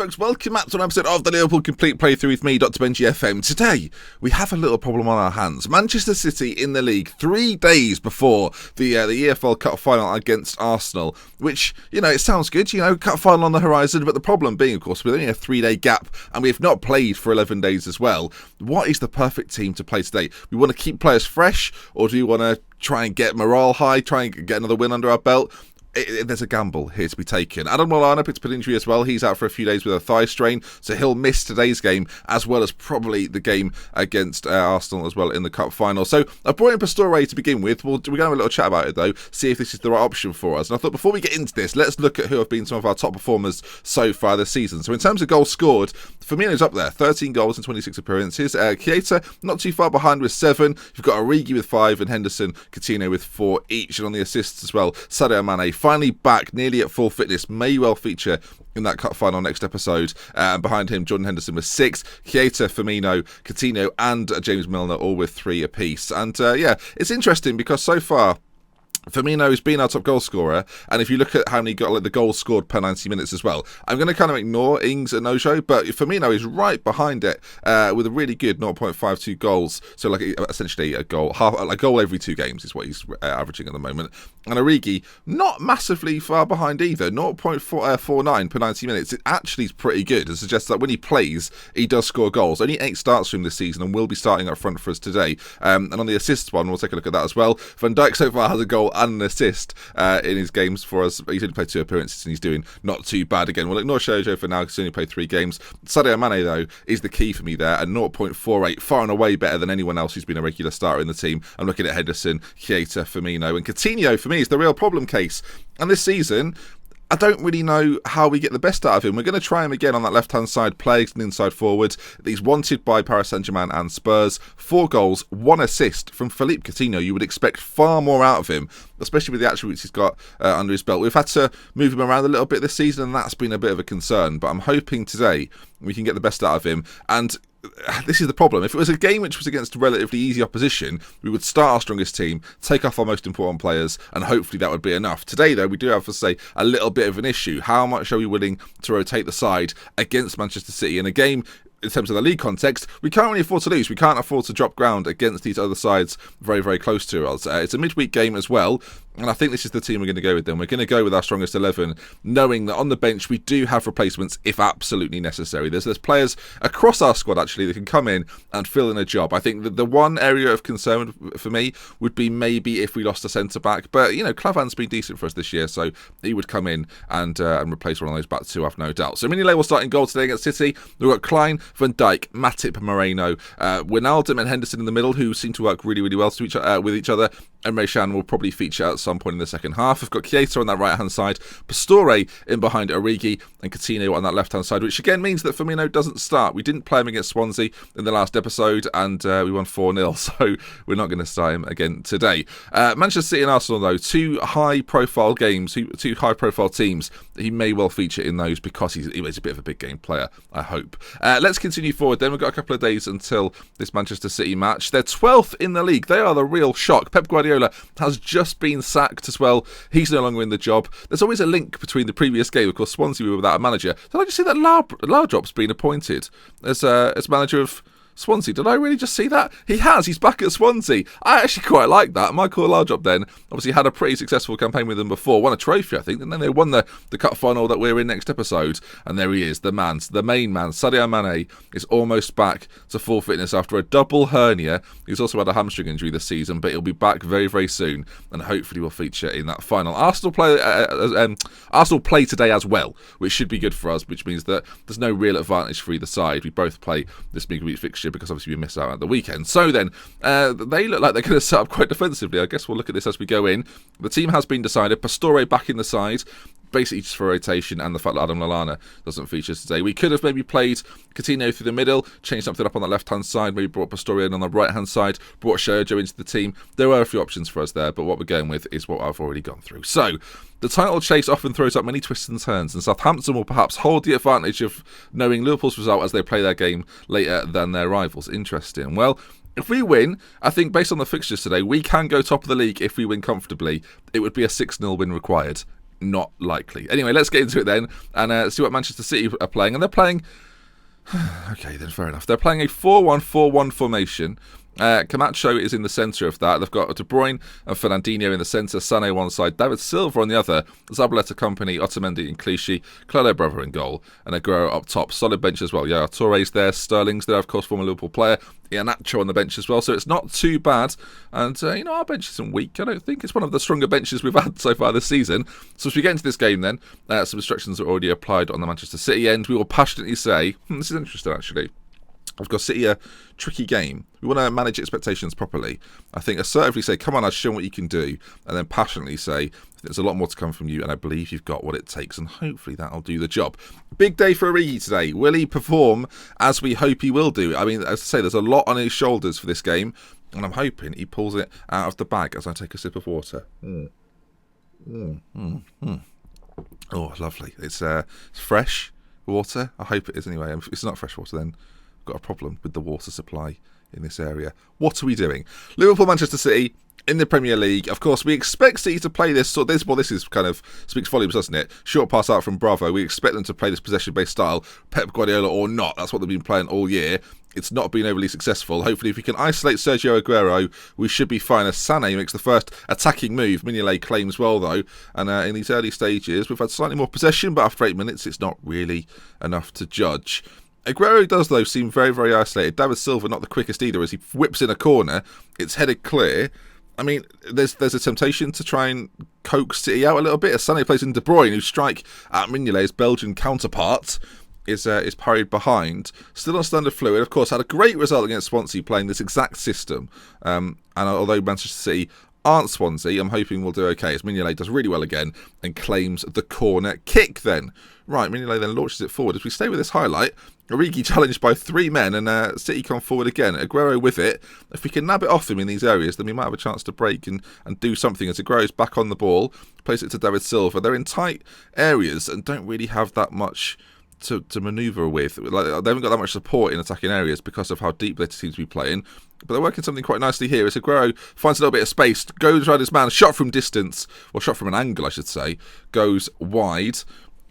folks, welcome back to an episode of the Liverpool Complete Playthrough with me, Dr. Benji FM. Today, we have a little problem on our hands. Manchester City in the league 3 days before the EFL Cup final against Arsenal, which, it sounds good, Cup final on the horizon, but the problem being, of course, with only a 3-day gap, and we have not played for 11 days as well. What is the perfect team to play today? We want to keep players fresh, or do we want to try and get morale high, try and get another win under our belt? There's a gamble here to be taken. Adam Lallana picked up an injury as well. He's out for a few days with a thigh strain, so he'll miss today's game, as well as probably the game against Arsenal as well in the cup final. So I brought in Pastore to begin with. We're going to have a little chat about it, though, see if this is the right option for us. And I thought before we get into this, let's look at who have been some of our top performers so far this season. So in terms of goals scored, Firmino's up there, 13 goals in 26 appearances. Keita, not too far behind with 7. You've got Origi with 5 and Henderson, Coutinho with 4 each. And on the assists as well, Sadio Mane, finally back, nearly at full fitness, may well feature in that cup final next episode. Behind him, Jordan Henderson with 6, Keita, Firmino, Coutinho and James Milner all with 3 apiece. And it's interesting because so far Firmino has been our top goal scorer, and if you look at how many got the goals scored per 90 minutes as well, I'm going to kind of ignore Ings and Ojo, but Firmino is right behind it with a really good 0.52 goals, so essentially a goal every 2 games is what he's averaging at the moment. And Origi, not massively far behind either, 0.49 per 90 minutes. It actually is pretty good. It suggests that when he plays, he does score goals. Only 8 starts for him this season and will be starting up front for us today. And on the assists one, we'll take a look at that as well. Van Dijk so far has a goal and an assist in his games for us. He's only played 2 appearances and he's doing not too bad again. We'll ignore Shojo for now because he's only played 3 games. Sadio Mane, though, is the key for me there at 0.48, far and away better than anyone else who's been a regular starter in the team. I'm looking at Henderson, Keita, Firmino, and Coutinho for me is the real problem case. And this season, I don't really know how we get the best out of him. We're going to try him again on that left-hand side, playing an inside forward. He's wanted by Paris Saint-Germain and Spurs. 4 goals, 1 assist from Philippe Coutinho. You would expect far more out of him, especially with the attributes he's got under his belt. We've had to move him around a little bit this season, and that's been a bit of a concern. But I'm hoping today we can get the best out of him. And this is the problem. If it was a game which was against relatively easy opposition, we would start our strongest team, take off our most important players, and hopefully that would be enough. Today, though, we do have to say a little bit of an issue. How much are we willing to rotate the side against Manchester City in a game? In terms of the league context, we can't really afford to lose. We can't afford to drop ground against these other sides very, very close to us. It's a midweek game as well, and I think this is the team we're going to go with then. We're going to go with our strongest 11, knowing that on the bench we do have replacements if absolutely necessary. There's players across our squad, actually, that can come in and fill in a job. I think that the one area of concern for me would be maybe if we lost a centre-back, but, Clavan's been decent for us this year, so he would come in and replace one of those back 2, I've no doubt. So Mignolet will start in goal today against City. We've got Klein, Van Dijk, Matip, Moreno, Wijnaldum and Henderson in the middle, who seem to work really, really well with each other. Emre Can will probably feature at some point in the second half. We've got Keita on that right-hand side, Pastore in behind Origi, and Coutinho on that left-hand side, which again means that Firmino doesn't start. We didn't play him against Swansea in the last episode, and we won 4-0, so we're not going to start him again today. Manchester City and Arsenal, though, 2 high-profile games, 2 high-profile teams. He may well feature in those because he's a bit of a big-game player, I hope. Let's continue forward then. We've got a couple of days until this Manchester City match. They're 12th in the league. They are the real shock. Pep Guardiola has just been sacked as well. He's no longer in the job. There's always a link between the previous game. Of course, Swansea were without a manager. Did I just see that Laudrup's been appointed as manager of Swansea? Did I really just see that? He has. He's back at Swansea. I actually quite like that. Michael Laudrup then obviously had a pretty successful campaign with them before. Won a trophy, I think, and then they won the cup final that we're in next episode. And there he is, the main man. Sadio Mane is almost back to full fitness after a double hernia. He's also had a hamstring injury this season, but he'll be back very, very soon and hopefully will feature in that final. Arsenal play today as well, which should be good for us, which means that there's no real advantage for either side. We both play this midweek fixture because obviously we miss out at the weekend. So then, they look like they're going to set up quite defensively. I guess we'll look at this as we go in. The team has been decided. Pastore back in the side, basically just for rotation and the fact that Adam Lallana doesn't feature today. We could have maybe played Coutinho through the middle, changed something up on the left-hand side, maybe brought Pastore in on the right-hand side, brought Shojo into the team. There were a few options for us there, but what we're going with is what I've already gone through. So, the title chase often throws up many twists and turns, and Southampton will perhaps hold the advantage of knowing Liverpool's result as they play their game later than their rivals. Interesting. Well, if we win, I think based on the fixtures today, we can go top of the league if we win comfortably. It would be a 6-0 win required. not likely. Anyway, let's get into it then and see what Manchester City are playing. And they're playing... okay, then fair enough. They're playing a 4-1-4-1 formation. Camacho is in the centre of that. They've got De Bruyne and Fernandinho in the centre, Sané one side, David Silva on the other, Zabaleta, Kompany, Otamendi and Clichy, Clolo Brother in goal, and Aguero up top. Solid bench as well. Yeah, Torre's there, Sterling's there, of course, former Liverpool player. Iheanacho on the bench as well, so it's not too bad. And, our bench isn't weak. I don't think it's one of the stronger benches we've had so far this season. So as we get into this game then, some instructions are already applied on the Manchester City end. We will passionately say, this is interesting actually, I've got City a tricky game. We want to manage expectations properly. I think assertively say, come on, I've shown what you can do. And then passionately say, there's a lot more to come from you and I believe you've got what it takes. And hopefully that'll do the job. Big day for Origi today. Will he perform as we hope he will do? I mean, as I say, there's a lot on his shoulders for this game. And I'm hoping he pulls it out of the bag as I take a sip of water. Oh, lovely. It's fresh water. I hope it is anyway. If it's not fresh water, then got a problem with the water supply in this area. What are we doing? Liverpool, Manchester City in the Premier League. Of course, we expect City to play this. This is kind of speaks volumes, doesn't it? Short pass out from Bravo. We expect them to play this possession-based style, Pep Guardiola or not. That's what they've been playing all year. It's not been overly successful. Hopefully, if we can isolate Sergio Aguero, we should be fine. As Sané makes the first attacking move. Mignolet claims well, though. And in these early stages, we've had slightly more possession, but after 8 minutes, it's not really enough to judge. Aguero does, though, seem very, very isolated. David Silva not the quickest either as he whips in a corner. It's headed clear. I mean, there's a temptation to try and coax City out a little bit. As Sané plays in De Bruyne, whose strike at Mignolet's Belgian counterpart is parried behind. Still on standard fluid, of course, had a great result against Swansea playing this exact system. And although Manchester City aren't Swansea, I'm hoping we'll do okay as Mignolet does really well again and claims the corner kick then. Right, Mignolet then launches it forward. As we stay with this highlight, Origi challenged by 3 men and City come forward again. Aguero with it. If we can nab it off him in these areas, then we might have a chance to break and do something as Aguero's back on the ball. Plays it to David Silva. They're in tight areas and don't really have that much to manoeuvre with. Like, they haven't got that much support in attacking areas because of how deep they seem to be playing. But they're working something quite nicely here. As Aguero finds a little bit of space, goes around his man, shot from distance, or shot from an angle, I should say, goes wide.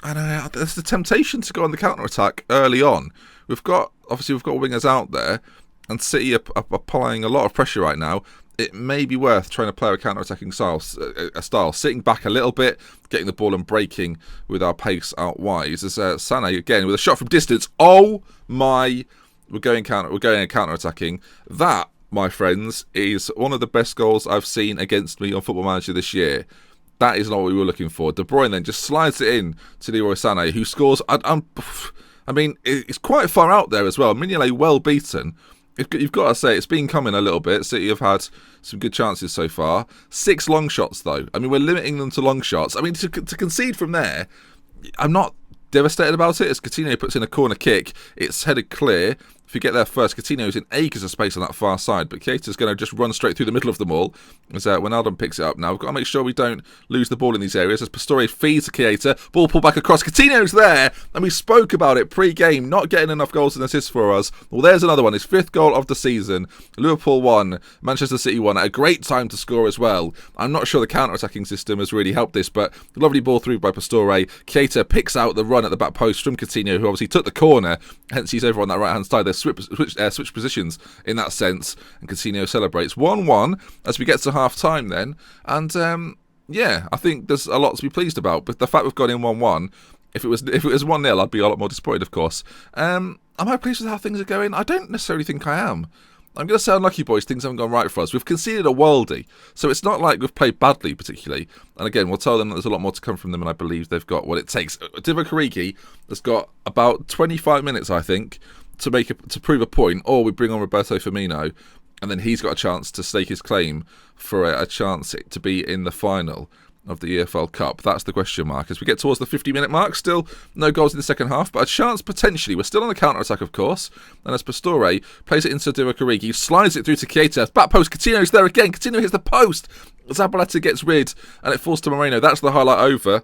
And there's the temptation to go on the counter-attack early on. We've got wingers out there, and City are applying a lot of pressure right now. It may be worth trying to play a counter-attacking style, sitting back a little bit, getting the ball and breaking with our pace out wide. As Sané, again, with a shot from distance. Oh my... We're going counter-attacking. That, my friends, is one of the best goals I've seen against me on Football Manager this year. That is not what we were looking for. De Bruyne then just slides it in to Leroy Sané, who scores. I mean, it's quite far out there as well. Mignolet well beaten. You've got to say, it's been coming a little bit. City have had some good chances so far. 6 long shots, though. I mean, we're limiting them to long shots. I mean, to concede from there, I'm not devastated about it. As Coutinho puts in a corner kick, it's headed clear. If you get there first, Coutinho's in acres of space on that far side, but Keita's going to just run straight through the middle of them all. As Wijnaldum picks it up now, we've got to make sure we don't lose the ball in these areas. As Pastore feeds to Keita, ball pulled back across. Coutinho's there, and we spoke about it pre-game, not getting enough goals and assists for us. Well, there's another one. His 5th goal of the season. Liverpool 1, Manchester City 1. A great time to score as well. I'm not sure the counter-attacking system has really helped this, but lovely ball through by Pastore. Keita picks out the run at the back post from Coutinho, who obviously took the corner, hence he's over on that right-hand side. They're switch positions in that sense, and Coutinho celebrates 1-1 as we get to half-time then, and I think there's a lot to be pleased about, but the fact we've got in 1-1, if it was 1-0, I'd be a lot more disappointed, of course. Am I pleased with how things are going? I don't necessarily think I am. I'm going to say unlucky, boys. Things haven't gone right for us. We've conceded a worldie, so it's not like we've played badly particularly. And again, we'll tell them that there's a lot more to come from them, and I believe they've got what it takes. Divock Origi has got about 25 minutes, I think, to prove a point, or we bring on Roberto Firmino, and then he's got a chance to stake his claim for a chance to be in the final of the EFL Cup. That's the question mark. As we get towards the 50-minute mark, still no goals in the second half, but a chance potentially. We're still on the counter-attack, of course, and as Pastore plays it into Divock Origi, slides it through to Keita, back post, Coutinho's there again, Coutinho hits the post, Zabaleta gets rid, and it falls to Moreno. That's the highlight over.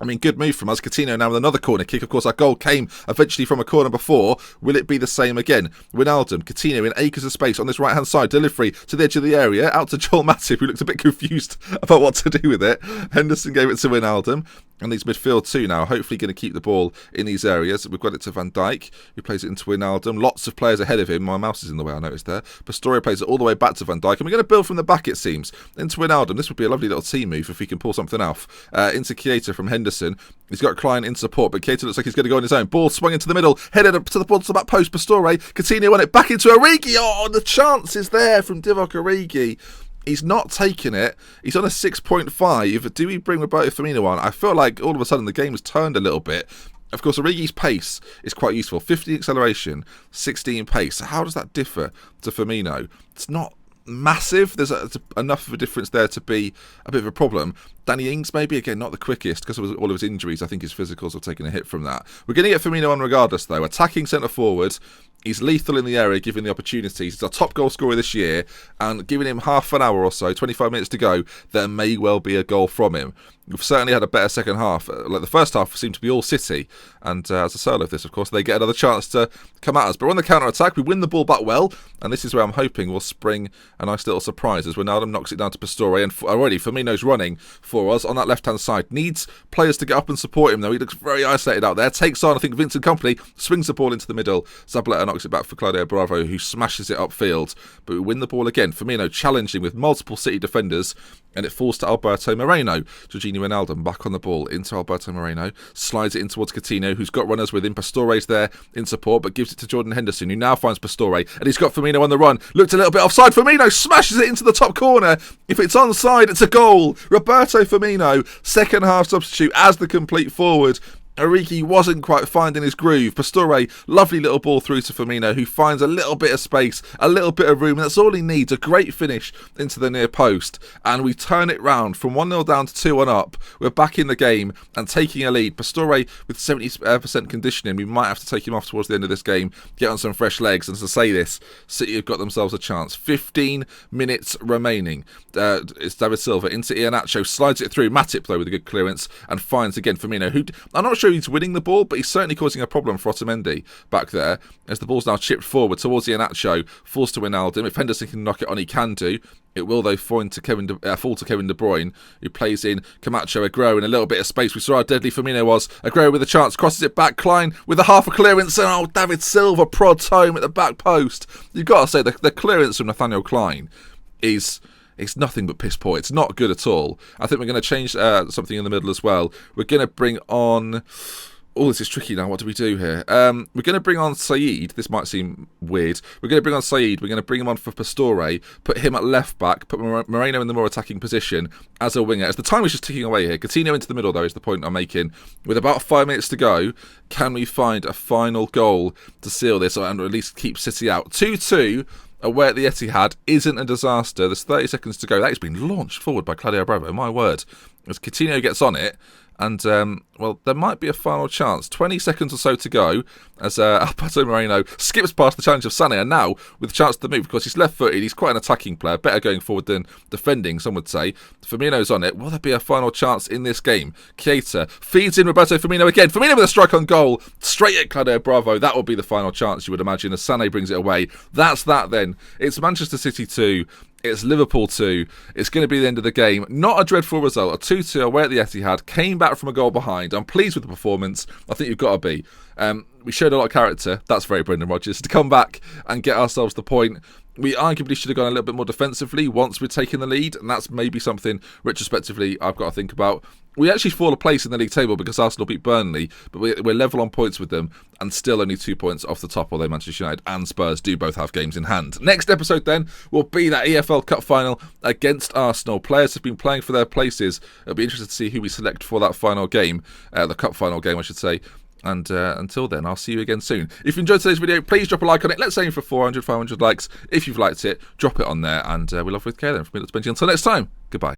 I mean, good move from us. Coutinho now with another corner kick. Of course, our goal came eventually from a corner before. Will it be the same again? Wijnaldum, Coutinho in acres of space on this right-hand side. Delivery to the edge of the area. Out to Joel Matip, who looked a bit confused about what to do with it. Henderson gave it to Wijnaldum. And these midfield too now, hopefully going to keep the ball in these areas. We've got it to Van Dijk, who plays it into Wijnaldum. Lots of players ahead of him. My mouse is in the way, I noticed there. Pastore plays it all the way back to Van Dijk. And we're going to build from the back, it seems, into Wijnaldum. This would be a lovely little team move if we can pull something off. Into Keita from Henderson. He's got Klein in support, but Keita looks like he's going to go on his own. Ball swung into the middle, headed up to the ball to the back post. Pastore, Coutinho on it, back into Origi. Oh, the chance is there from Divock Origi. He's not taking it. He's on a 6.5. Do we bring Roberto Firmino on? I feel like all of a sudden the game has turned a little bit. Of course, Origi's pace is quite useful. 50 acceleration, 16 pace. So how does that differ to Firmino? It's not massive. There's enough of a difference there to be a bit of a problem. Danny Ings maybe, again, not the quickest because of all of his injuries. I think his physicals have taken a hit from that. We're going to get Firmino on regardless, though. Attacking centre forward. He's lethal in the area, given the opportunities. He's our top goal scorer this year, and giving him half an hour or so, 25 minutes to go, there may well be a goal from him. We've certainly had a better second half. Like the first half seemed to be all City, and as a solo of this, of course, they get another chance to come at us. But we're on the counter-attack, we win the ball back well, and this is where I'm hoping will spring a nice little surprise as Wijnaldum knocks it down to Pastore, and already Firmino's running for us on that left-hand side. Needs players to get up and support him, though. He looks very isolated out there. Takes on, I think, Vincent Kompany, swings the ball into the middle. Zabaleta knocks it back for Claudio Bravo, who smashes it upfield. But we win the ball again. Firmino challenging with multiple City defenders, and it falls to Alberto Moreno. Jorginho Wijnaldum back on the ball into Alberto Moreno. Slides it in towards Coutinho, who's got runners with him. Pastore's there in support, but gives it to Jordan Henderson, who now finds Pastore, and he's got Firmino on the run. Looked a little bit offside. Firmino smashes it into the top corner. If it's onside, it's a goal. Roberto Firmino, second half substitute as the complete forward. Origi wasn't quite finding his groove. Pastore, lovely little ball through to Firmino, who finds a little bit of space, a little bit of room, and that's all he needs. A great finish into the near post, and we turn it round from 1-0 down to 2-1 up. We're back in the game and taking a lead. Pastore with 70% conditioning. We might have to take him off towards the end of this game, get on some fresh legs, and to say this, City have got themselves a chance. 15 minutes remaining. It's David Silva into Iheanacho, slides it through. Matip, though, with a good clearance, and finds again Firmino, who I'm not sure he's winning the ball, but he's certainly causing a problem for Otamendi back there, as the ball's now chipped forward towards Iheanacho, falls to Wijnaldum. If Henderson can knock it on, he can do. It will, though, fall to Kevin De Bruyne, who plays in Camacho, Aguero in a little bit of space. We saw how deadly Firmino was. Aguero with a chance, crosses it back. Klein with a half a clearance, and David Silva prods home at the back post. You've got to say, the clearance from Nathaniel Klein is... It's nothing but piss poor. It's not good at all. I think we're going to change something in the middle as well. We're going to bring on... Oh, this is tricky now. What do we do here? We're going to bring on Said. This might seem weird. We're going to bring on Said. We're going to bring him on for Pastore, put him at left back, put Moreno in the more attacking position as a winger. As the time is just ticking away here. Coutinho into the middle, though, is the point I'm making. With about 5 minutes to go, can we find a final goal to seal this, or at least keep City out? 2-2. Away at the Etihad isn't a disaster. There's 30 seconds to go. That has been launched forward by Claudio Bravo, my word. As Coutinho gets on it, and, well, there might be a final chance. 20 seconds or so to go as Alberto Moreno skips past the challenge of Sané, and now, with a chance to move, because he's left-footed, he's quite an attacking player, better going forward than defending, some would say. Firmino's on it. Will there be a final chance in this game? Keita feeds in Roberto Firmino again. Firmino with a strike on goal, straight at Claudio Bravo. That will be the final chance, you would imagine, as Sané brings it away. That's that, then. It's Manchester City 2. It's Liverpool 2. It's going to be the end of the game. Not a dreadful result. A 2-2 away at the Etihad. Came back from a goal behind. I'm pleased with the performance. I think you've got to be. We showed a lot of character. That's very Brendan Rodgers. To come back and get ourselves the point. We arguably should have gone a little bit more defensively once we'd taken the lead. And that's maybe something, retrospectively, I've got to think about. We actually fall a place in the league table because Arsenal beat Burnley, but we're level on points with them and still only 2 points off the top, although Manchester United and Spurs do both have games in hand. Next episode then will be that EFL Cup final against Arsenal. Players have been playing for their places. It'll be interesting to see who we select for that final game, the Cup final game, I should say. And until then, I'll see you again soon. If you enjoyed today's video, please drop a like on it. Let's aim for 400, 500 likes. If you've liked it, drop it on there, and we'll love with care then. From me, that's Benji. Until next time, goodbye.